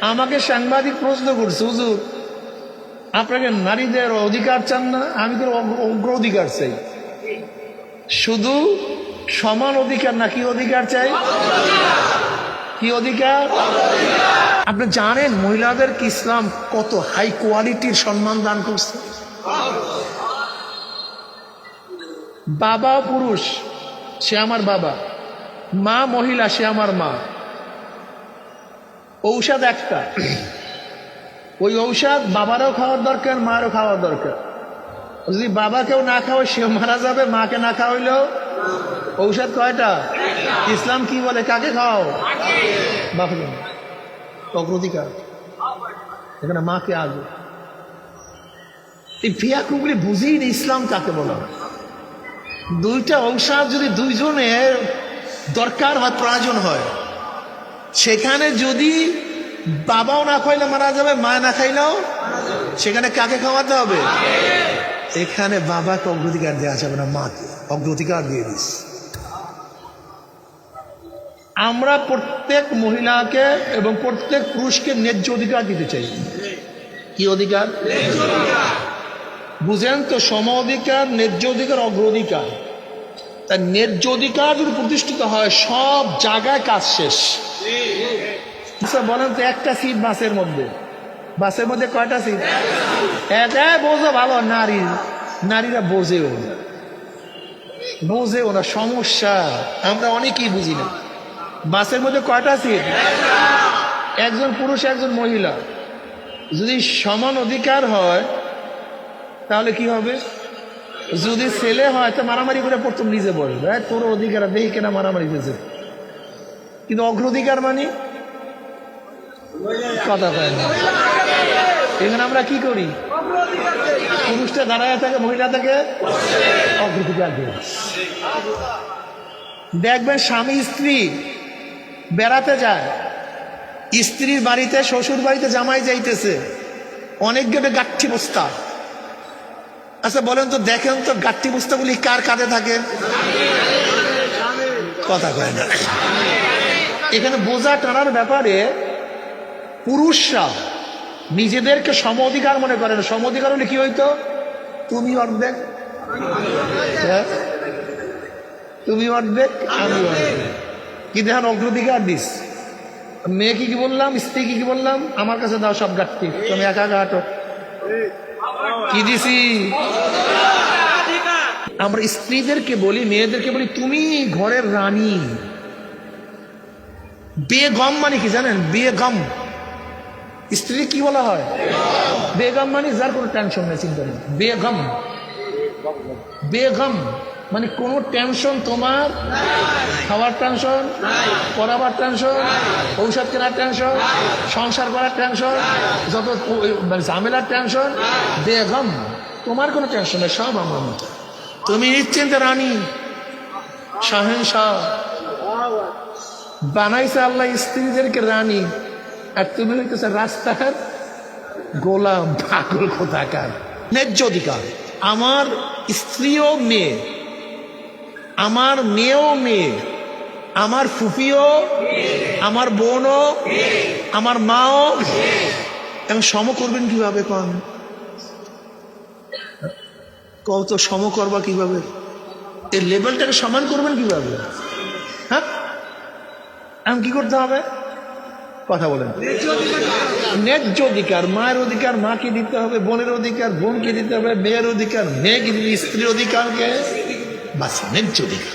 আমাকে সাংবাদিক প্রশ্ন করছে, হুজুর আপনাকে নারীদের অধিকার চান না? আমি তো অগ্রাধিকার চাই। শুধু সমান অধিকার না, কি অধিকার চাই? কি অধিকার? আপনি জানেন মহিলাদেরকে ইসলাম কত হাই কোয়ালিটির সম্মান দান করছে? বাবা পুরুষ, সে আমার বাবা, মা মহিলা, সে আমার মা। ঔষধ একটা, ওই ঔষধ বাবারও খাওয়ার দরকার, মারও খাওয়ার দরকার। যদি বাবাকেও না খাওয়ায় সেও মারা যাবে, মাকে না খাওয়াইলেও। ঔষধ কয়টা? ইসলাম কি বলে? কাকে খাও? বাবাকে। অগ্রাধিকার এখানে মাকে আগে। এই ফিয়াকুগুলি বুঝেই না ইসলাম কাকে বলা। দুইটা ঔষধ যদি দুইজনের দরকার হয়, প্রয়োজন হয়, সেখানে যদি বাবাও না খাইলে মারা যাবে, মা না খাইলেও, সেখানে কাকে খাওয়াতে হবে? এখানে বাবাকে অগ্রাধিকার দেওয়া যাবে না, মাকে অগ্রাধিকার দিয়ে দিস। আমরা প্রত্যেক মহিলাকে এবং প্রত্যেক পুরুষকে ন্যায্য অধিকার দিতে চাই। কি অধিকার? বুঝেন তো, সম অধিকার, ন্যায্য অধিকার, অগ্রাধিকার। তাই ন্যায্য অধিকার যদি প্রতিষ্ঠিত হয়, সব জায়গায় কাজ শেষ। আচ্ছা বলেন তো, একটা সিট বাসের মধ্যে, বাসের মধ্যে কয়টা সিট? এটাই বোঝো ভালো, নারীরা বোঝেও না, সমস্যা। আমরা অনেকেই বুঝি না। বাসের মধ্যে কয়টা সিট? একজন পুরুষ, একজন মহিলা। যদি সমান অধিকার হয় তাহলে কি হবে? যদি ছেলে হয় তো মারামারি করে প্রথম নিজে বলবে, তোর অধিকার দেখি কেনা মারামারি হয়েছে। কিন্তু অগ্রাধিকার মানে কথা কয় না। এখানে আমরা কি করি? পুরুষটা দাঁড়ায় থাকে, মহিলা থাকে অগ্রাধিকার দিয়ে। দেখবেন স্বামী স্ত্রী বেড়াতে যায়, স্ত্রীর বাড়িতে, শ্বশুর বাড়িতে জামাই যাইতেছে, অনেক গেটে গাঠি বস্তা। আচ্ছা বলেন তো, দেখেন তো গাঠি বস্তাগুলি কার কাঁধে থাকে? কথা কয় না। এখানে বোঝা টানার ব্যাপারে পুরুষরা নিজেদেরকে সম অধিকার মনে করেন। সম অধিকার হলে কি হইতো? তুমি অর্ধেক, তুমি অর্ধেক, আমি অর্ধেক। কিন্তু এখন অগ্রাধিকার দিস। মেয়েকে কি বললাম, স্ত্রীকে কি বললাম? আমার কাছে দাও সব গাঠি, তুমি একা একা হাঁটো। কি দিছি? আমরা স্ত্রীদেরকে বলি, মেয়েদেরকে বলি, তুমি ঘরের রানী। বেগম মানে কি জানেন? বেগম স্ত্রী কি বলা হয়? বেগম মানে যার কোনো টেনশন নেই, চিন্তা নেই। বেগম, বেগম মানে কোনো টেনশন তোমার। খাওয়ার টেনশন, পড়াবার টেনশন, ঔষধ কেনার টেনশন, সংসার করার টেনশন, যত ঝামেলার টেনশন, বেগম তোমার কোনো টেনশন নেই, সব আমার মতো। তুমি নিশ্চিন্তে রানী, শাহেনশাহ। বানাইছে আল্লাহ স্ত্রীদেরকে রানী, আর তুমি হইতেছে রাস্তার গোলাম, পাগল কোথাকার। ন্যায্য অধিকার। আমার স্ত্রীও মেয়ে, আমার মেয়েও মেয়ে, আমার ফুফিও, আমার বোনও, আমার মাও। এবং সম করবেন কিভাবে? কত সম করবা কিভাবে? এই লেভেলটাকে সমান করবেন কিভাবে? হ্যাঁ, এখন কি করতে হবে? কথা বলেন। ন্যায্য অধিকার। মায়ের অধিকার মাকে দিতে হবে, বোনের অধিকার বোনকে দিতে হবে, মেয়ের অধিকার মেয়েকে দিতে, স্ত্রীর অধিকারকে। বাস, ন্যায্য অধিকার।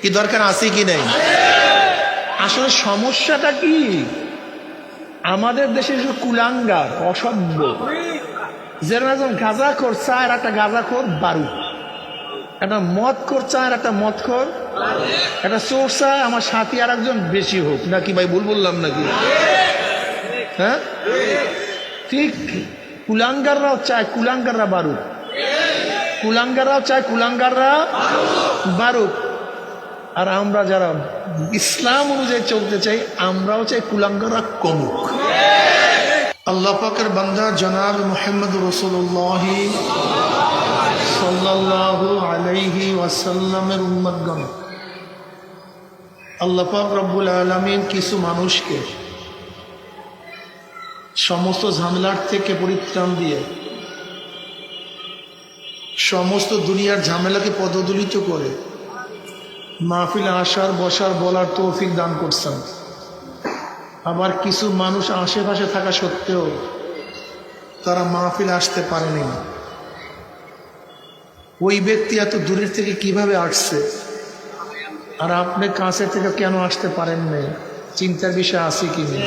কি দরকার আছে কি নেই? আসলে সমস্যাটা কি? আমাদের দেশে কুলাঙ্গার, অসভ্য। যেরকম একজন গাঁজাখোর চায় আর একটা গাঁজাখোর বারু, একটা মদখোর চায় আর একটা মদখোর, একটা চোর চায় আমার সাথী আর একজন বেশি হোক। নাকি ভাই ভুল বললাম নাকি? হ্যাঁ ঠিক। কুলাঙ্গাররাও চায় কুলাঙ্গাররা বারুক, কুলাঙ্গাররাও চায় কুলাঙ্গাররা বারুক। আর আমরা যারা ইসলাম অনুযায়ী চলতে চাই, আমরাও চাই কুলাঙ্গাররা কমুক। আল্লাহ পাকের বান্দা জনাব মুহাম্মদ রাসূলুল্লাহ সাল্লাল্লাহু আলাইহি ওয়াসাল্লামের উম্মতগণ, আল্লাহ পাক রব্বুল আলামিন কিছু মানুষকে সমস্ত ঝামেলার থেকে পরিত্রাণ দিয়ে সমস্ত দুনিয়ার ঝামেলাকে পদদলিত করে মাহফিলে আসার বসার বলার তৌফিক দান করছেন। আবার কিছু মানুষ আশেপাশে থাকা সত্ত্বেও তারা মাহফিলে আসতে পারেনি। ওই ব্যক্তি এত দূরের থেকে কিভাবে আসছে, আর আপনি কাছে থেকে কেন আসতে পারেন নাই? চিন্তার বিষয় আছে কি নেই?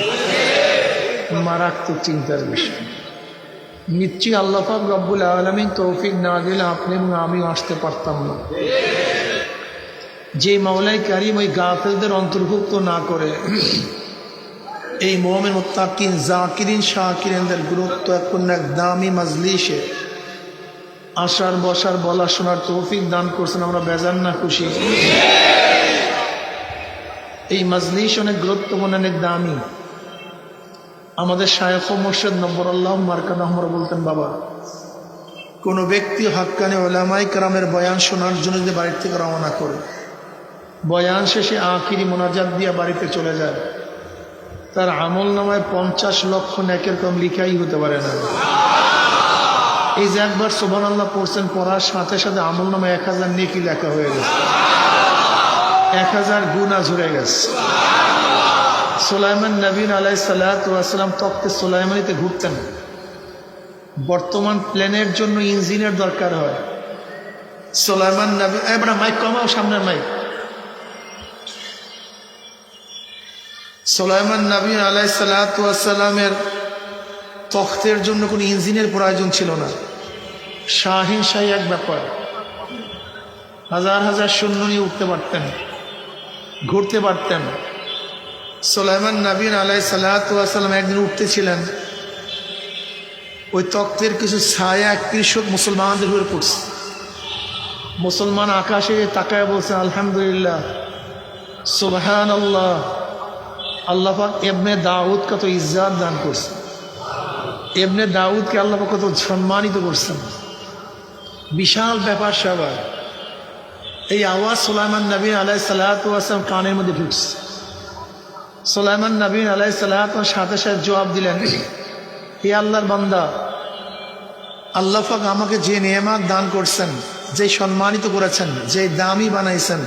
মারাত্মক চিন্তার বিষয়। নিশ্চয়ই আল্লাহ পাক রব্বুল আলামিন তৌফিক না দিলে আপনি এবং আমিও আসতে পারতাম না। যে মাওলাই কারীম ওই গাফেলদের অন্তর্ভুক্ত না করে এই মুমিন মুত্তাকিন জাকিরিন শাকিরিনদের গুরুত্ব এক দামি মাজলিসে আসার বসার বলা শোনার তৌফিক দান করছেন। আমরা বেজান না খুশি? এই মাজলিস অনেক গুরুত্বপূর্ণ, অনেক দামি। আমাদের শায়খ ও মুর্শিদ নব্বরুল্লাহ মারকাদ আহমদ বলতেন, বাবা, কোনো ব্যক্তি হাক্কানি উলামায়ে কেরামের বয়ান শোনার জন্য যদি বাড়ির থেকে রওনা করে, বয়ান শেষে আখিরি মোনাজাত দিয়ে বাড়িতে চলে যায়, তার আমল নামায় 50 লক্ষ নেকের কম লিখাই হতে পারে না। এই যে একবার সুবহানাল্লাহ পড়ছেন, পড়ার সাথে সাথে আমল নামায় 1000 নেকি লেখা হয়ে গেছে, 1000 গুনাহ ঝরে গেছে। সুলাইমান নবী আলাইহিস সালাতু ওয়াস সালাম তখতে সুলাইমানিতে ঘুরতেন। বর্তমান প্লেনের জন্য ইঞ্জিনের দরকার হয়। সুলাইমান নবী, এবার মাইক কমাও, সামনের মাইক। সুলাইমান নবী আলাইহিস সালাতু ওয়াস সালামের তখতের জন্য কোনো ইঞ্জিনের প্রয়োজন ছিল না। শাহিন শাহী এক ব্যাপার, হাজার হাজার সৈন্য নিয়ে উঠতে পারতেন, ঘুরতে পারতেন। সুলাইমান নবী আলাইহিস সালাতু ওয়াস সালাম একদিন উঠতেছিলেন, ওই তক্তের কিছু ছায়া কৃষক মুসলমানদের উপরে পড়ছে। মুসলমান আকাশে তাকায় বলছে, আলহামদুলিল্লাহ, সুবহানাল্লাহ, আল্লাহ পাক ইবনে দাউদ কত ইজ্জত দান করছে, ইবনে দাউদকে আল্লাহ পাক কত সম্মানিত করছেন। বিশাল ব্যাপার সবার। এই আওয়াজ সুলাইমান নবী আলাইহিস সালাতু ওয়াস সালাম কানের মধ্যে ঢুকছে। সুলাইমান নবী আলাইহিস সালাতু ওয়াস সাথে সাথে জবাব দিলেন, হে আল্লাহর বান্দা, আল্লাহ পাক আমাকে যে নেয়ামত দান করছেন, যে সম্মানিত করেছেন, যে দামি বানাইছেন,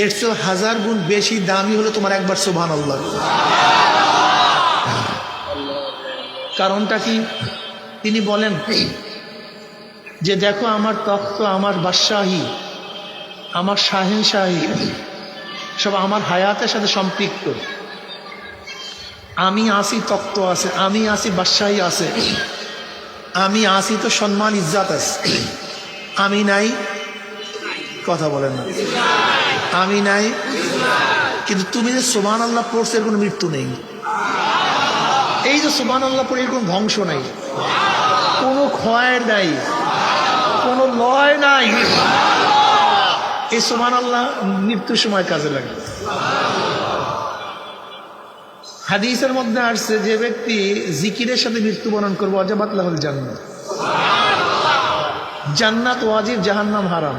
এর চেয়ে 1000 গুণ বেশি দামি হলো তোমার একবার সুবহানাল্লাহ। কারণটা কি? তিনি বলেন যে দেখো, আমার তখ্ত, আমার বাদশাহী, আমার শাহিনশাহী সব আমার হায়াতের সাথে সম্পৃক্ত। আমি আসি, তখ্ত আছে, আমি আসি, বাদশাহী আছে, আমি আসি তো সম্মান ইজ্জত আছে, আমি নাই, কথা বলেন না, আমি নাই। কিন্তু তুমি যে সুবহানাল্লাহ পড়ছো, এর কোনো মৃত্যু নেই। এই যে সুবহানাল্লাহ পড়ে, এর কোনো ধ্বংস নাই, কোনো ক্ষয়ের নাই, কোনো লয় নাই। এই সুবহানাল্লাহ মৃত্যুর সময় কাজে লাগে। হাদিসের মধ্যে আসছে, যে ব্যক্তি জিকিরের সাথে মৃত্যুবরণ করবে, ওয়াজাবাত লাহুল জান্নাত, জান্নাত ওয়াজিব, জাহান্নাম হারাম।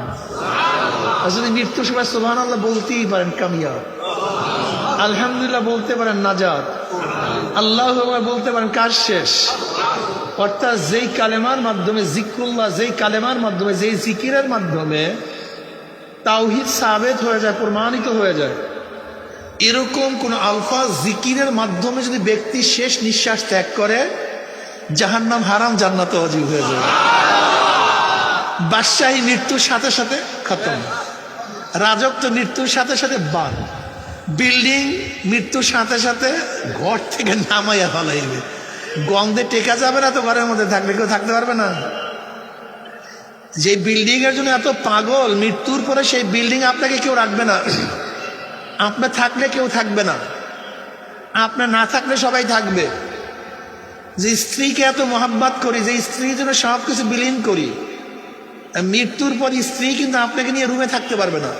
আর যদি মৃত্যুর সময় সুবহানাল্লাহ বলতেই পারেন, কামিয়াব। আলহামদুলিল্লাহ বলতে পারেন, নাজাত। আল্লাহু আকবার বলতে পারেন, কাজ শেষ। অর্থাৎ যেই কালেমার মাধ্যমে জিক্রুল্লাহ, যেই কালেমার মাধ্যমে, যেই জিকিরের মাধ্যমে তাওহীদ সাবেত হয়ে যায়, প্রমাণিত হয়ে যায়, এরকম কোন আলফাজ জিকিরের মাধ্যমে যদি ব্যক্তি শেষ নিঃশ্বাস ত্যাগ করে, জাহান্নাম হারাম, জান্নাত ওয়াজিব হয়ে যায়। বাদশাহী মৃত্যুর সাথে সাথে খতম, রাজত্ব মৃত্যুর সাথে সাথে বাদ, বিল্ডিং মৃত্যুর সাথে সাথে ঘর থেকে নামাইয়া ফেলাইবে। গন্ধে টেকা যাবে না তো, ঘরের মধ্যে থাকলে কেউ থাকতে পারবে না। যে বিল্ডিং এর জন্য এত পাগল, মৃত্যুর পরে সেই বিল্ডিং আপনাকে কেউ রাখবে না। আপনার থাকলে কেউ থাকবে না, আপনার না থাকলে সবাই থাকবে। যে স্ত্রীকে এত মহাব্বত করি, যে স্ত্রীর জন্য সব কিছু বিলীন করি, মৃত্যুর পর স্ত্রী কিন্তু আপনাকে নিয়ে রুমে থাকতে পারবে না।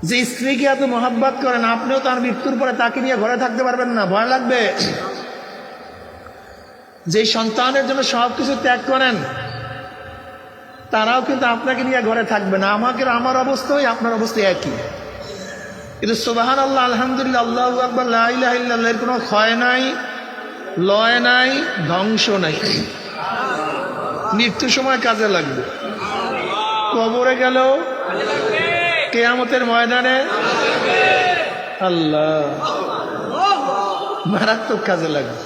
যে স্ত্রীকে এত মহাব্বত করেন, আপনিও তার মৃত্যুর পরে তাকে নিয়ে ঘরে থাকতে পারবেন না, ভয় লাগবে। যে সন্তানের জন্য সব কিছু ত্যাগ করেন, তারাও কিন্তু আপনাকে নিয়ে ঘরে থাকবে না। আমার অবস্থাই আপনার অবস্থা একই। কিন্তু সুবহানাল্লাহ, আলহামদুলিল্লাহ, আল্লাহু আকবার, লা ইলাহা ইল্লাল্লাহ এর কোনো ক্ষয় নাই, লয় নাই, ধ্বংস নাই। মৃত্যুর সময় কাজে লাগবে, কবরে গেল, কিয়ামতের ময়দানে আল্লাহ মারাত্মক কাজে লাগবে।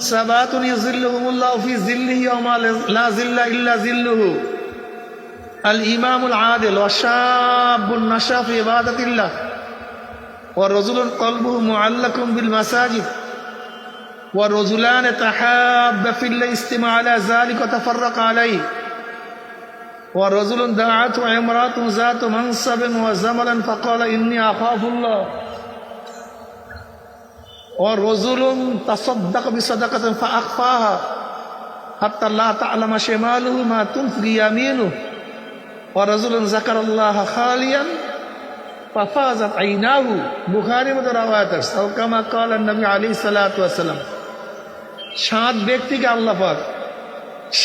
সাবাতুন ইউযিল্লুহুমুল্লাহু ফি যিল্লিহি ওয়া লা যিল্লা ইল্লা যিল্লুহু, আল ইমামুল আদিল ওয়া শাবুন নাশা ফি ইবাদাতিল্লাহ ওয়া রাজুলুন কলবুহু মুআল্লাকুম বিল মাসাজিদ ওয়া রাজুলান তাহাব্বা ফিল্লাহি ইজতিমা আলা যালিকা ওয়া তাফাররাকা আলাইহি ওয়া রাজুলুন দাআতু ইমরাতুন যাতু মানসাবিন ওয়া জামালান ফাকালা ইন্নী আখাফুল্লাহ ওয়া রাজুলুন তাসাদ্দাকা বিসাদাকাতিন ফাআখফাহা হাত্তা লা তা'লামা শিমালুহু মা তুনফিকু ইয়ামিনুহু ওয়া রাজুলুন যাকারাল্লাহা খালিয়ান ফাফাযাত আইনাহু। বুখারীর মধ্যে রাওয়ায়াত আছে, আও কামা ক্বালা নবী আলাইহিস সালাতু ওয়াস সালাম। 7 ব্যক্তিকে আল্লাহ পাক,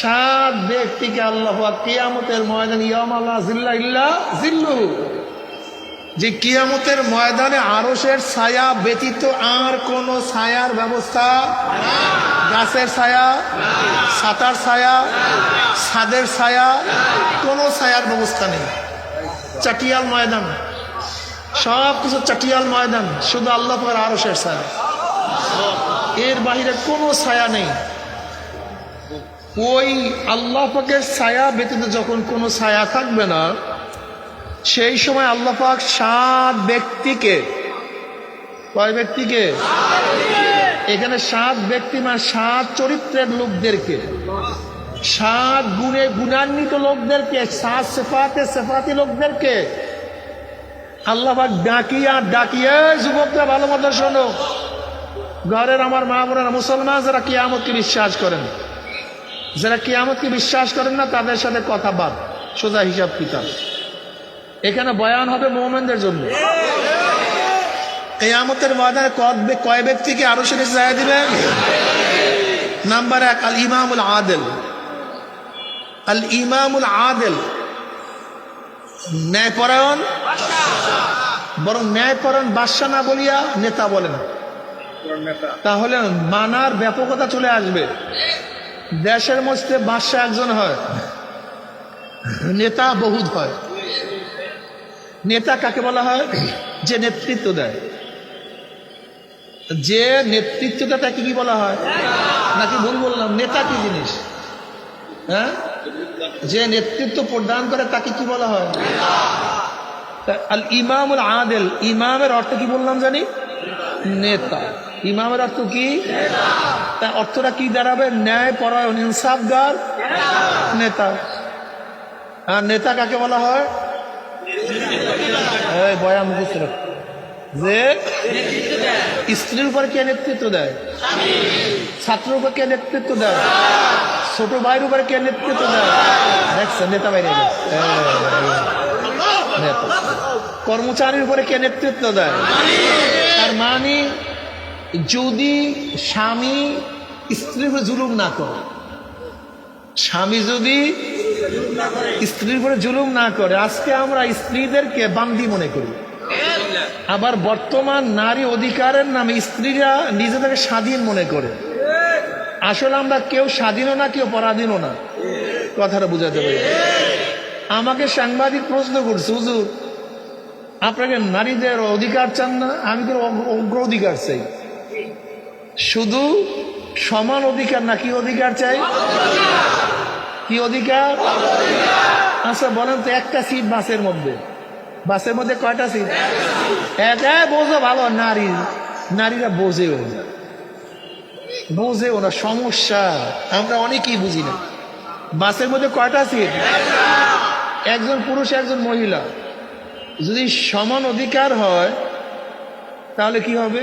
7 ব্যক্তিকে আল্লাহ পাক কিয়ামতের ময়দানে ইয়াউমা লা যিল্লা ইল্লা যিল্লুহু, যে কিয়ামতের ময়দানে আরশের ছায়া ব্যতীত আর কোনো ছায়ার ব্যবস্থা, গাছের ছায়া, ছাতার ছায়া, ছাদের ছায়া, কোনো ছায়ার ব্যবস্থা নেই। চাটিয়াল ময়দান, সব কিছু চাটিয়াল ময়দান, শুধু আল্লাহ পাকের আরশের ছায়া, এর বাহিরে কোনো ছায়া নেই। ওই আল্লাহ পাকের ছায়া ব্যতীত যখন কোনো ছায়া থাকবে না, সেই সময় আল্লাহ পাক 7 ব্যক্তিকে, কয় ব্যক্তিকে? এখানে 7 ব্যক্তি মানে 7 চরিত্রের লোকদেরকে, 7 গুণে গুণান্বিত লোকদেরকে, 7 সেফাতি লোকদেরকে আল্লাহ পাক ডাকিয়ে, যুবকরা ভালো মতো শোনো, ঘরের আমার মা বোনেরা মুসলমান যারা কিয়ামতকে বিশ্বাস করেন, যারা কিয়ামতকে বিশ্বাস করেন না তাদের সাথে কথা বাদ, সোজা হিসাব কিতাব। এখানে বয়ান হবে মুমিনদের জন্য। কিয়ামতের ময়দানে কয় ব্যক্তিকে আরশের নিচে জায়গা দিবেন? নাম্বার 1 আল ইমামুল আদিল। আল ইমামুল আদিল, ন্যায়পরায়ণ, বরং ন্যায়পরায়ণ বাদশা না বলিয়া নেতা বলেন, তাহলে মানার ব্যাপকতা চলে আসবে। দেশের মধ্যে বাদশা একজন হয়, নেতা বহুত হয়। নেতা কাকে বলা হয়? যে নেতৃত্ব দেয়। যে নেতৃত্ব দেয় তাকে কি বলা হয়? নাকি ভুল বললাম? নেতা কি জিনিস? হ্যাঁ, যে নেতৃত্ব প্রদান করে তাকে কি বলা হয়? আল ইমামুল আদিল। ইমামের অর্থ কি বললাম জানি? নেতা। ইমামের অর্থ কি? তার অর্থটা কি দাঁড়াবে? ন্যায় পরায়ণ, ইনসাফগার নেতা। আর নেতা কাকে বলা হয়? বয়া মুখস্থ রাখ, যে স্ত্রীর উপর কে নেতৃত্ব দেয়? ছাত্রের উপর কে নেতৃত্ব দেয়? ছোট ভাইয়ের উপর কে নেতৃত্ব দেয়? দেখছেন, নেতা বাইরে নেতা। কর্মচারীর উপরে কে নেতৃত্ব দেয়? তার মানে যদি স্বামী স্ত্রীর উপরে জুলুম না করে, স্বামী যদি স্ত্রীর উপরে জুলুম না করে, আজকে আমরা স্ত্রীদেরকে বান্দি মনে করি। আবার বর্তমান নারী অধিকারের নামে স্ত্রীরা নিজেদেরকে স্বাধীন মনে করে। আসলে আমরা কেউ স্বাধীনও না, কেউ পরাধীনও না। কথাটা বুঝাতে পারি। আমাকে সাংবাদিক প্রশ্ন করছে, হুজুর আপনাকে নারীদের অধিকার চান না? আমি তো অগ্র অধিকার চাই। শুধু সমান অধিকার না, কি অধিকার চাই? কি অধিকার? আচ্ছা বলেন তো, একটা সিট বাসের মধ্যে, বাসের মধ্যে কয়টা সিট? এটাই বোঝো ভালো, নারীরা বোঝেও না। সমস্যা আমরা অনেকেই বুঝি না। বাসের মধ্যে কয়টা সিট? একজন পুরুষ, একজন মহিলা। যদি সমান অধিকার হয় তাহলে কি হবে?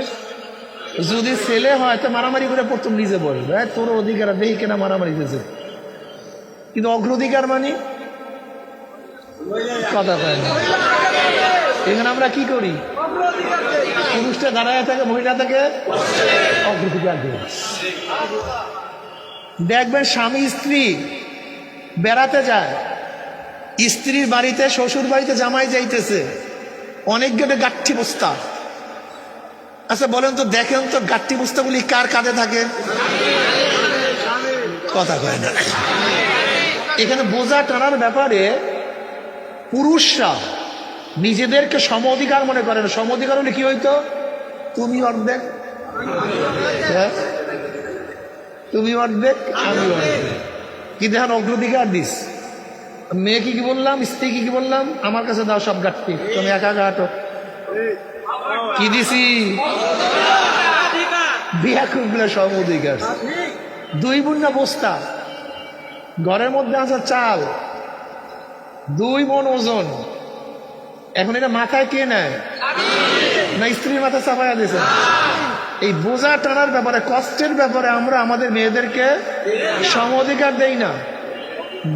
যদি ছেলে হয় তো মারামারি করে প্রথম নিজে বলবে, তোর অধিকার দেখি কেনা মারামারি দিয়েছে। কিন্তু অগ্রাধিকার মানে কথা পায় না। এখানে আমরা কি করি? পুরুষটা দাঁড়ায় থাকে, মহিলা থাকে অগ্রাধিকার দিয়ে। দেখবেন স্বামী স্ত্রী বেড়াতে যায়, স্ত্রীর বাড়িতে, শ্বশুর বাড়িতে জামাই যাইতেছে, অনেক গেটে গাঠি বস্তা, আচ্ছা বলেন তো, দেখেন তো গাট্টি বস্তাগুলি কার কাঁধে থাকে? কথা কয় না। এখানে বোঝা টানার ব্যাপারে পুরুষরা নিজেদেরকে সম অধিকার মনে করেন। সম অধিকার হলে কি হইতো? তুমি অর্ধেক, তুমি অর্ধেক, আমি অর্ধেক। কি দেখেন অগ্রাধিকার দিস। মেয়েকে কি বললাম, স্ত্রীকে কি বললাম, আমার কাছে দাও সব গাঁটটি, তুমি একা একা হাঁটো। কি দিছি? বিয়া করলে সম অধিকার। দুই বুন্না বস্তা, ঘরের মধ্যে আছে চাল 2 মণ ওজন। এখন এটা মাথায় কে নেয়? না স্ত্রীর মাথায় চাপাইয়া দিয়েছে? এই বোঝা টানার ব্যাপারে, কষ্টের ব্যাপারে আমরা আমাদের মেয়েদেরকে সম অধিকার দেই না,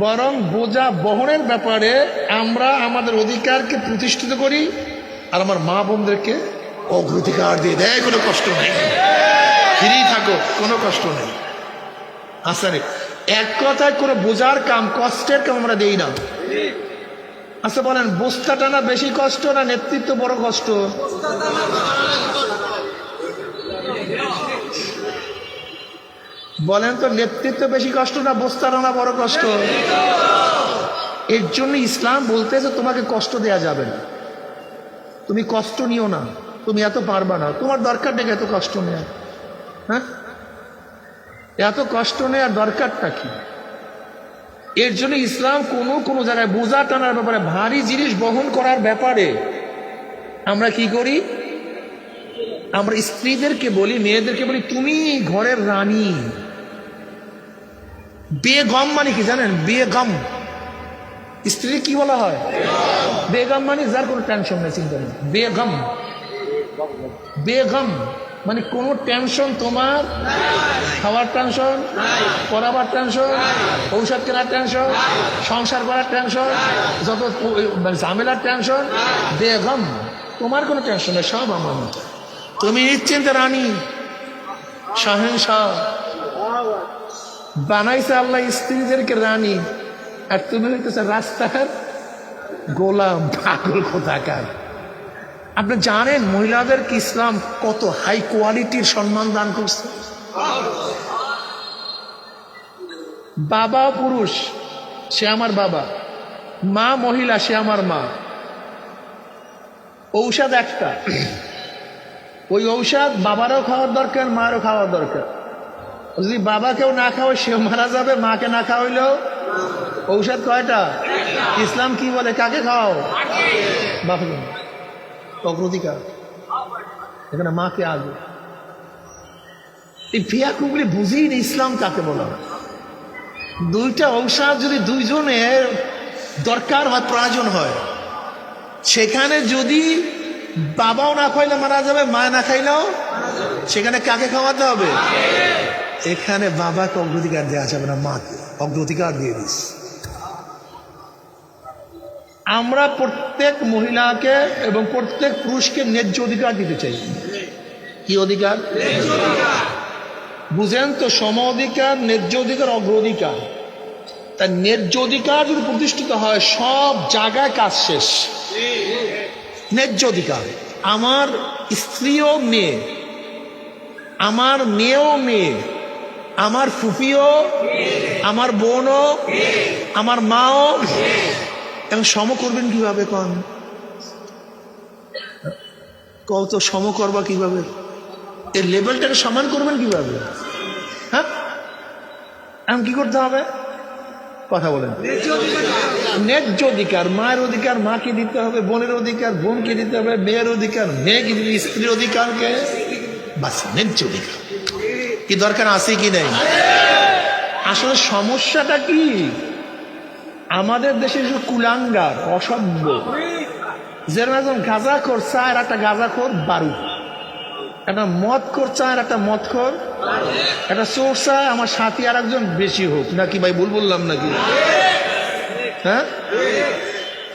বরং বোঝা বহনের ব্যাপারে আমরা আমাদের অধিকারকে প্রতিষ্ঠিত করি আর আমার মা বোনদেরকে অগ্রাধিকার দিয়ে দেয়। কোনো কষ্ট নেই, ফ্রি থাকো, কোনো কষ্ট নেই। আসলে এক কথায় করে বোঝার কাম, কষ্টের কাম আমরা দেই না। আচ্ছা বলেন, বস্তা টানা বেশি কষ্ট না নেতৃত্ব বড় কষ্ট? বলেন তো, নেতৃত্ব বেশি কষ্ট না বস্তা টানা বড় কষ্ট? এর জন্য ইসলাম বলতেছে তোমাকে কষ্ট দেয়া যাবে না, তুমি কষ্ট নিও না, তুমি এত পারবা না, তোমার দরকার দেখে এত কষ্ট নেয়। হ্যাঁ, এত কষ্ট নেওয়ার দরকারটা কি? এর জন্য ইসলাম কোনো জায়গায় বোঝা টানার ব্যাপারে, ভারী জিনিস বহন করার ব্যাপারে আমরা কি করি? আমরা স্ত্রীদেরকে বলি, মেয়েদেরকে বলি তুমি ঘরের রানী। বেগম মানে কি জানেন? বেগম স্ত্রী কি বলা হয়? বেগম মানে যার কোনো টেনশন নেই, চিন্তা নেই। বেগম, বেগম মানে কোনো টেনশন তোমার, খাওয়ার টেনশন, পড়াবার টেনশন, ঔষধ কেনার টেনশন, সংসার করার টেনশন, যত ঝামেলার টেনশন, বেগম তোমার কোনো টেনশন নেই, সব আমার মতো। তুমি নিশ্চিন্তে রানী, শাহেনশাহ। বানাইছে আল্লাহ স্ত্রীদেরকে রানী, আর তুমি হইতেছে রাস্তার গোলাম, পাগল কোথাকার। আপনি জানেন মহিলাদেরকে ইসলাম কত হাই কোয়ালিটির সম্মান দান করছে? বাবা পুরুষ, সে আমার বাবা, মা মহিলা, সে আমার মা। ঔষধ একটা, ওই ঔষধ বাবারও খাওয়ার দরকার, মারও খাওয়ার দরকার। যদি বাবাকেও না খাওয়াই সেও মারা যাবে, মাকে না খাওয়াইলেও। ঔষধ কয়টা? ইসলাম কি বলে? কাকে খাওয়াও? বাবাকে। অগ্রাধিকার এখানে মাকে আগে। এই ফিয়াকুগুলি বুঝি না ইসলাম কাকে বলা। দুইটা ঔষধ যদি দুইজনের দরকার হয়, প্রয়োজন হয়, সেখানে যদি বাবাও না খাইলে মারা যাবে, মা না খাইলেও, সেখানে কাকে খাওয়াতে হবে? এখানে বাবাকে অগ্রাধিকার দেওয়া যাবে না, মাকে অগ্রাধিকার দিয়ে দিস। আমরা প্রত্যেক মহিলাকে এবং প্রত্যেক পুরুষকে ন্যায্য অধিকার দিতে চাই। কি অধিকার? বুঝেন তো, সম অধিকার, ন্যায্য অধিকার, অগ্রাধিকার। তাই ন্যায্য অধিকার যদি প্রতিষ্ঠিত হয়, সব জায়গায় কাজ শেষ। ন্যায্য অধিকার, আমার স্ত্রীও মেয়ে, আমার মেয়েও মেয়ে, আমার ফুফিও, আমার বোনও, আমার মাও। এবং সম করবেন কিভাবে? কত সম করবা কিভাবে? এর লেভেলটাকে সমান করবেন কিভাবে? হ্যাঁ, এখন কি করতে হবে? কথা বলেন। ন্যায্য অধিকার, মায়ের অধিকার মাকে দিতে হবে, বোনের অধিকার বোনকে দিতে হবে, মেয়ের অধিকার মেয়েকে দিতে, স্ত্রীর অধিকারকে, বাস ন্যায্য অধিকার। কি দরকার আছে কি নেই? আসলে সমস্যাটা কি? আমাদের দেশে যে কুলাঙ্গার, অসভ্য, যেরকম একজন গাঁজাখোর চায় আর একটা গাঁজাখোর বারু, একটা মদখোর চায় আর একটা মদখোর, একটা চোর চায় আমার সাথী আর একজন বেশি হোক, নাকি ভাই ভুল বললাম নাকি? হ্যাঁ,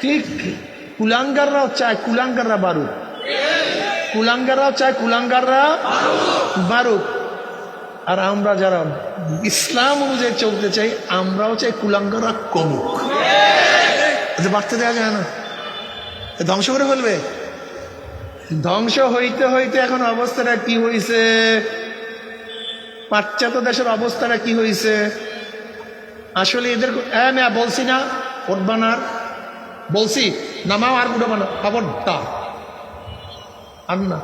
ঠিক। কুলাঙ্গাররাও চায় কুলাঙ্গাররা বারুক, কুলাঙ্গাররাও চায় কুলাঙ্গাররা বারুক। আর আমরা যারা ইসলাম অনুযায়ী চলতে চাই, আমরাও চাই কুলাঙ্গাররা কমুক। বাড়তে দেওয়া যায় না, ধ্বংস করে ফেলবে। ধ্বংস হইতে হইতে এখন অবস্থাটা কি হয়েছে, পাশ্চাত্য দেশের অবস্থাটা কি হয়েছে আসলে এদের। বলছি না উঠবানার, বলছি নামাও আর উঠো বানা, খবরদার আর না,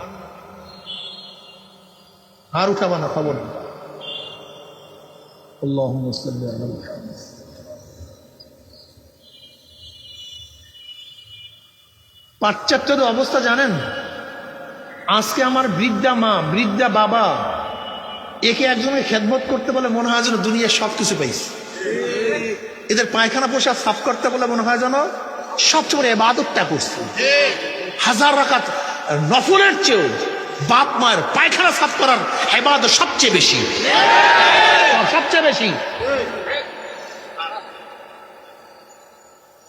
আর উঠাবা না, খবর। আল্লাহুম্মা সাল্লি আলা মুহাম্মাদ। পাশ্চাত্যের অবস্থা জানেন? আজকে আমার বৃদ্ধা মা, বৃদ্ধা বাবা, একে একজনের খেদমত করতে বলে মনে হয় যেন দুনিয়ার সব কিছু পাইছে। এদের পায়খানা পোশাক সাফ করতে বলে মনে হয় যেন সবচেয়ে বড় ইবাদতটা করছে। হাজার রাকাত নফলের চেয়েও বাপ মায়ের পায়খানা সাফ করার ইবাদত সবচেয়ে বেশি, সবচেয়ে বেশি।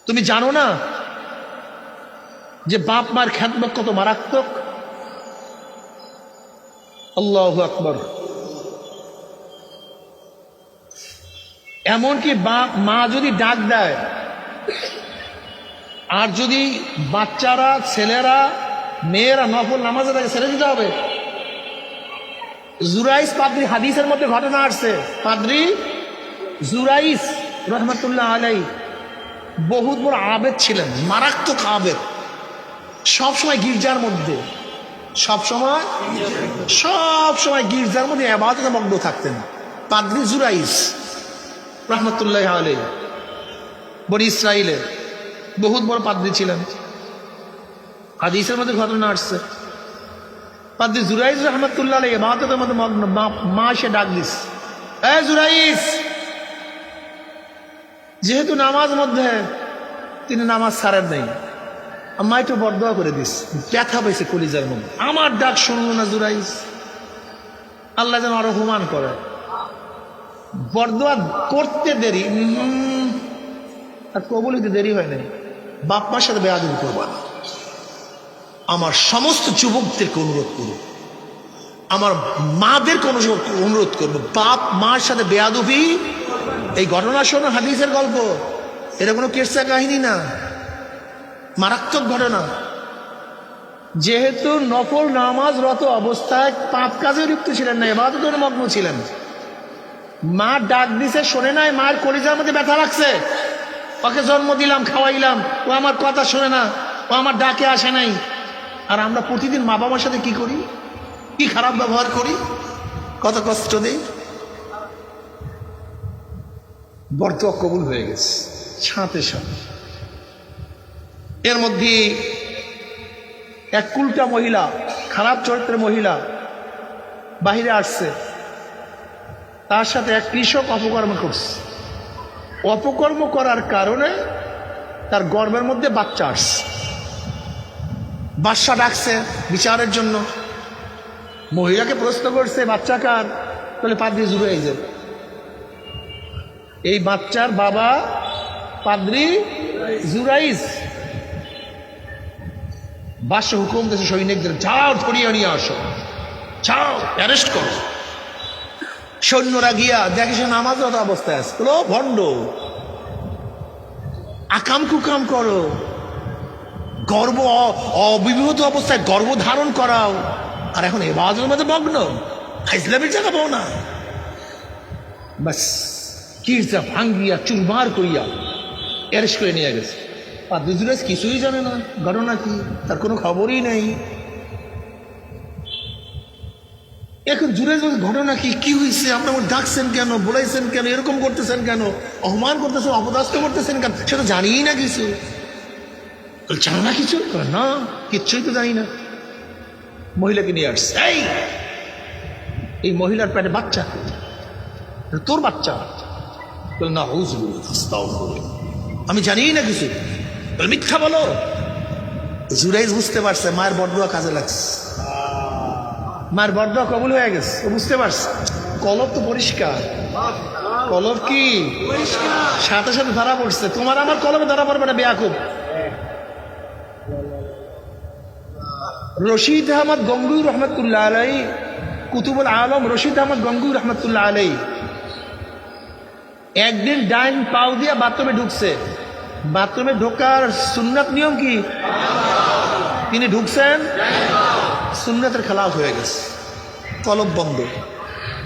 তুমি জানো না যে বাপ মায়ের খেদমত কত মারাত্মক? আল্লাহু আকবার। এমনকি মা যদি ডাক দেয়, আর যদি বাচ্চারা, ছেলেরা, মেয়েরা নফল নামাজে তাকে ছেড়ে দিতে হবে। জুরাইস পাদ্রী, হাদিসের মধ্যে ঘটনা আসছে, পাদ্রী জুরাইস রহমতুল্লাহ আলাইহি বহুত বড় আবেদ ছিলেন, মারাত্মক আবেদ। সবসময় গির্জার মধ্যে, সবসময় গির্জার মধ্যে ইবাদতে মগ্ন থাকতেন পাদ্রী জুরাইস রহমতুল্লাহ আলাইহি। বনি ইসরাইলের বহুত বড় পাদ্রী ছিলেন। হাদিসের মধ্যে ঘটনা আসছে, পাদ্রী জুরাইস রহমতুল্লাহ আলাইহি ইবাদতের মধ্যে মগ্ন। মা এসে ডাক দিস, এ জুরাইস। যেহেতু নামাজ মধ্যে, তিনি নামাজ ছাড়েন নাই, আম্মা একটু বরদোয়া করে দিস। ব্যথা পাইছে কলিজার মধ্যে, আমার ডাক শুনলো না জুরাইস। আল্লাহ যেন আরো হুমান করে। বরদোয়া করতে দেরি, আর কবুল হইতে দেরি হয় নাই। বাপ মার সাথে বেয়াদবি করবা না। আমার সমস্ত যুবকদেরকে অনুরোধ করব, আমার মাদেরকে অনুরোধ করবো, বাপ মার সাথে বেয়াদবি। এই ঘটনা শোনো, হাদিসের গল্প, এটা কোনো কেসা কাহিনী না, মারাত্মক ঘটনা। যেহেতু নফল নামাজরত অবস্থায় পাপ কাজে লিপ্ত ছিলেন না, ইবাদতের মগ্ন ছিলেন, মা ডাক দিছে শোনে নাই, মায়ের কলিজার মধ্যে ব্যথা লাগছে। ওকে জন্ম দিলাম, খাওয়াইলাম, ও আমার কথা শোনে না, ও আমার ডাকে আসে নাই। আর আমরা প্রতিদিন মা বাবার সাথে কি করি, কি খারাপ ব্যবহার করি, কত কষ্ট দেই। বরদোয়া কবুল হয়ে গেছে সাথে সাথে। এর মধ্যে এক কুলটা মহিলা, খারাপ চরিত্রের মহিলা বাহিরে আসছে, তার সাথে এক কৃষক অপকর্ম করছে। অপকর্ম করার কারণে তার গর্ভের মধ্যে বাচ্চা আসছে। বাদশা ডাকছে বিচারের জন্য। মহিলাকে প্রশ্ন করছে, বাচ্চা কার? বলে পাদ্রী জুরাইস। এই বাচ্চার বাবা পাদ্রী জুরাইস। বাদশা হুকুম দিয়েছে সৈনিকদের, যাও ধরিয়ে নিয়ে আসো, যাও অ্যারেস্ট করো। সৈন্যরা গিয়া দেখে সে নামাজরত অবস্থায় আছে। ভণ্ড, আকাম কুকাম করো, গর্ব অবিবাহিত অবস্থায় গর্ভ ধারণ করাও, আর এখন ইবাদতের মধ্যে মগ্ন, ইসলামের জায়গা পাও না। বাস কিরজা ভাঙ্গিয়া চুরমার করিয়া অ্যারেস্ট করে নিয়ে গেছে। পাদ্রী জুরাইস কিছুই জানে না, ঘটনা কি তার কোনো খবরই নেই। এখন জুরাইস বলছে, ঘটনা কি, কি হয়েছে? আপনার ডাকছেন কেন, বলাইছেন কেন, এরকম করতেছেন কেন, অপমান করতেছেন, অপদাস্ত করতেছেন কেন? সে তো জানিই না কিছু। জানো না কিছু? না, কিচ্ছুই তো জানি না। মহিলাকে নিয়ে আসছে, এই মহিলার পেটে বাচ্চা, তোর বাচ্চা? না, আমি জানি না কিছু, মিথ্যা বলো। জুরাইস বুঝতে পারছে মায়ের বরদোয়া কাজে লাগছে, মায়ের বরদোয়া কবুল হয়ে গেছে। ও বুঝতে পারছে কলব তো পরিষ্কার। কলব কি সাথে সাথে ধরা পড়ছে। তোমার আমার কলবে ধরা পড়বে না বেয়াকুব। রশিদ আহমদ গঙ্গুই রহমতুল্লাহ আলাই, কুতুবুল আলম রশিদ আহমদ গঙ্গুই রহমতুল্লাহ আলাই একদিন ডাইন পাও দিয়া বাথরুমে ঢুকছে। বাথরুমে ঢোকার সুন্নাত নিয়ম কি? তিনি ঢুকছেন সুন্নাতের খেলাফ হয়ে গেছে, কলব বন্ধ।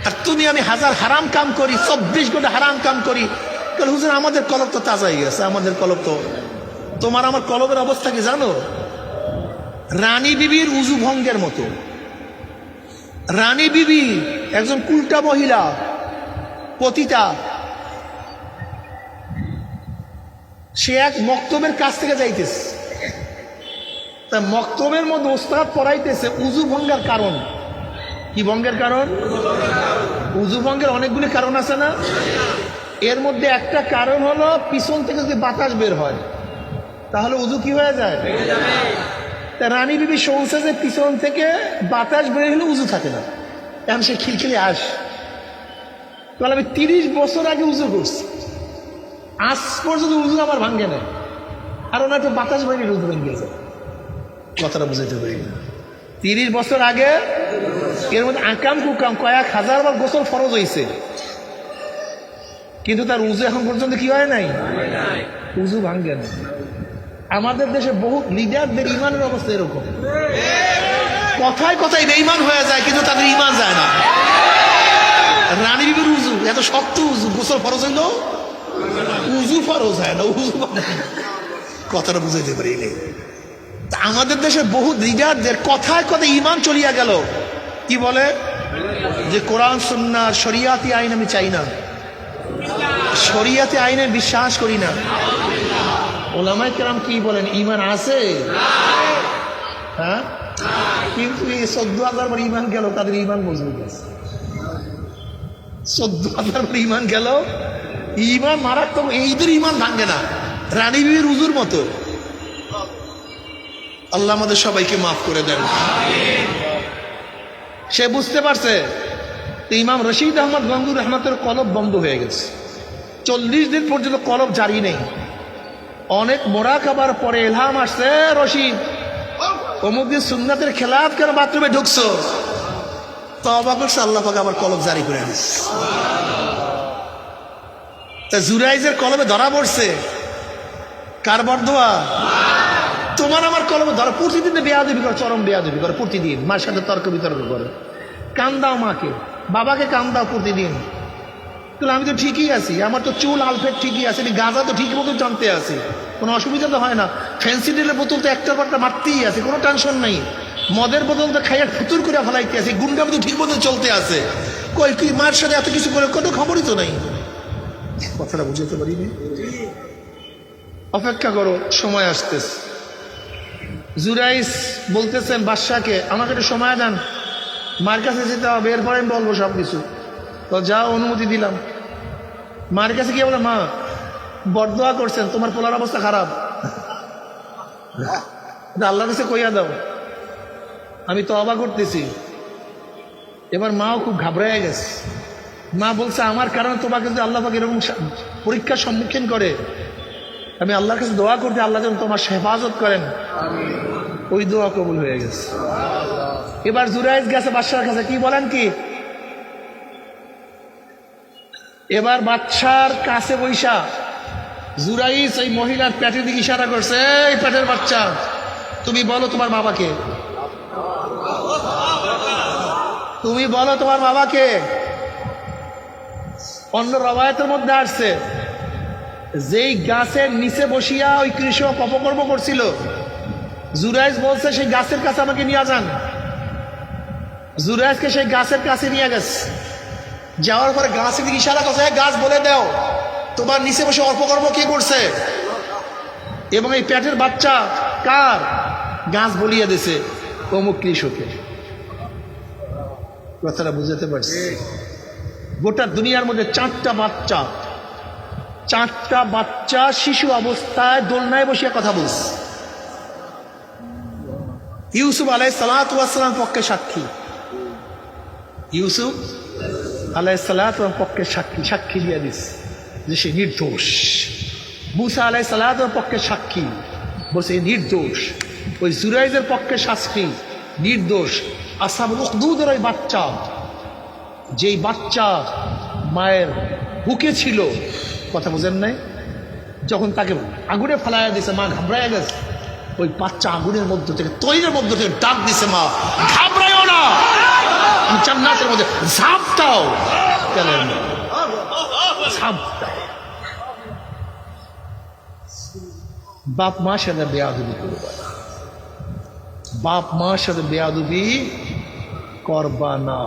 আর তুমি আমি হাজার হারাম কাম করি, 24 ঘন্টা হারাম কাম করি, তাহলে হুজুর আমাদের কলব তো তাজাই গেছে, আমাদের কলব তো। তোমার আমার কলবের অবস্থা কি জানো? রানী বিবির উজু ভঙ্গের মতো। রানী বিবি একজন কুলটা মহিলা, পতিতা, সে এক মক্তবের কাছ থেকে যাইতেছে, তা মক্তবের মধ্যে ওস্তাদ পড়াইতেছে উজু ভঙ্গের কারণ। কি ভঙ্গের কারণ? উজু ভঙ্গের অনেকগুলি কারণ আছে না? এর মধ্যে একটা কারণ হলো পিছন থেকে যদি বাতাস বের হয় তাহলে উজু কি হয়ে যায়? তা রানী বিবি শুনছে যে পিছন থেকে বাতাস বের হলে উজু থাকে না, এখন সে খিলখিলি আস, তাহলে আমি 30 বছর আগে উজু করছি, আজ পর্যন্ত উজু আমার ভাঙ্গে না, আর ওনার তো বাতাস বেরিয়ে উজু ভেঙে যায়। কথাটা বুঝাইতে পারি না? 30 বছর আগে এর মধ্যে আকাম কুকাম কয়েক হাজার বার গোসল ফরজ হয়েছে, কিন্তু তার উজু এখন পর্যন্ত কি হয় নাই? উজু ভাঙ্গে না। আমাদের দেশে বহু লিডারদের ইমানের অবস্থা এরকম, কথায় কথায় বেঈমান হয়ে যায় কিন্তু তাদের ইমান যায় না। রানী বিবির উজু এত শক্ত উজু, গোসল ফরজ হইল, উজু ফরজ হয় না, উজু। কথাটা বুঝাইতে পারি নেই। আমাদের দেশে বহু লিডারদের কথায় কথায় ইমান চলিয়া গেল, কি বলে যে কোরআন সুন্নাহ শরিয়াতি আইন আমি চাই না, শরিয়াতি আইনে বিশ্বাস করি না। ওলামায়ে কেরাম কি বলেন? ইমান আছে, হ্যাঁ, কিন্তু এই 14,000 বার ইমান গেল, তাদের ইমান মজবুত আছে। 14,000 বার ইমান গেল, ইমান মারাত্মক, এইদের ইমান ভাঙ্গে না, রানী বিবির উজুর মতো। আল্লাহ আমাদের সবাইকে মাফ করে দেন। সে বুঝতে পারছে ইমাম রশিদ আহমদ গঙ্গুর রহমতের কলব বন্ধ হয়ে গেছে, 40 দিন পর্যন্ত কলব জারি নেই। অনেক মোরাকাবার পরে ইলহাম আসছে, রশিদ অমুক দিন সুন্নাতের খেলাফ কেন বাথরুমে ঢুকছো? তওবা করছে, আল্লাহ পাক আবার কলব জারি করে আনিস। তা জুরাইজের কলবে ধরা পড়ছে, কার বরদোয়া? তোমার আমার কলবে ধরা। প্রতিদিন বেয়াদবি করে, চরম বেয়াদবি করে, প্রতিদিন মার সাথে তর্ক বিতর্ক করে, কান্দাও মাকে, বাবাকে কান্দাও প্রতিদিন। তাহলে আমি তো ঠিকই আছি, আমার তো চুল আলফেট ঠিকই আছে, গাঁজা তো ঠিক মতো জানতে আছি, কোনো অসুবিধা তো হয় না। ফেন্সিডিলের বোতল তো একটার পরটা মারতেই আছে, কোনো টেনশন নাই। মদের বোতল তো খাইয়া ফুতুর করে ফেলাইতে আছে, গুন্ডা মতো ঠিক মতো চলতে আছে। কই কি মার সাথে এত কিছু করে, কোনো খবরই তো নাই। কথাটা বুঝতে পারিনি। অপেক্ষা করো, সময় আসতেছে। জুরাইস বলতেছেন বাদশাকে, আমাকে একটু সময় দেন, মার কাছে যেতে হবে, এরপরে আমি বলবো সব কিছু। তো যাও, অনুমতি দিলাম। মার কাছে গিয়ে বলে, মা বরদোয়া করছেন, তোমার পোলার অবস্থা খারাপ, আল্লাহর কাছে কইয়া দাও, আমি তওবা করতেছি। এবার মাও খুব ঘাবড়াইয়া গেছে। মা বলছে, আমার কারণে তোমাকে যদি আল্লাহ পাক এরকম পরীক্ষার সম্মুখীন করে, আমি আল্লাহর কাছে দোয়া করতে, আল্লাহ যেন তোমার হেফাজত করেন। ওই দোয়া কবুল হয়ে গেছে। এবার জুরাইজ গেছে বাদশার কাছে, কি বলেন কি? এবার বাদশার কাছে বৈশা জুরাইজ এই মহিলার পেটের দিকে ইশারা করছে, এই পেটের বাচ্চা, তুমি বলো তোমার বাবাকে, তুমি বলো তোমার বাবাকে। অন্য রবায়তের মধ্যে আসছে, যেই গাছের নিচে বসিয়া ওই কৃষক অপকর্ম করছিল, জুরাইজ বলছে সেই গাছের কাছে আমাকে নিয়ে যান। জুরাইজকে সেই গাছের কাছে নিয়ে গেছে। যাওয়ার পরে গাছের দিকে ইশারা করছে, গাছ বলে দাও তোমার নিচে বসে অপকর্ম কে করছে, এবং এই পেটের বাচ্চা কার? গাছ বলিয়ে দিছে অমুক কৃষকের। কথাটা বুঝতে পারছি? গোটা দুনিয়ার মধ্যে 4টা বাচ্চা শিশু অবস্থায় দোলনায় বসিয়া কথা বলছে। ইউসুফ আলাইহিস সালাতু ওয়াস সালাম পক্ষে সাক্ষী, ইউসুফ আলাইহিস সালাতু ওয়াস পক্ষে সাক্ষী দিয়ে দিছে যে সে নির্দোষ। মুসা আলাইহিস সালাতুর পক্ষে সাক্ষী, বলছে নির্দোষ। ওই জুরাইজের পক্ষে সাক্ষী, নির্দোষ। আসহাবুল উখদুদের ওই বাচ্চা, যেই বাচ্চা মায়ের বুকে ছিল, কথা বুঝেন নাই, যখন তাকে আগুনে ফেলাইয়া দিয়েছে, মা ঘাবড়াইয়া গেছে, ওই বাচ্চা আগুনের মধ্য থেকে তৈরের মধ্য থেকে ডাক দিছে, মা ঘাবড়াইও না, আমি জান্নাতের মধ্যে ঝাঁপ দাও, ঝাঁপ দাও। বাপ মার সাথে বেয়াদবি করবা, বাপ মার সাথে বেয়াদবি করবা না।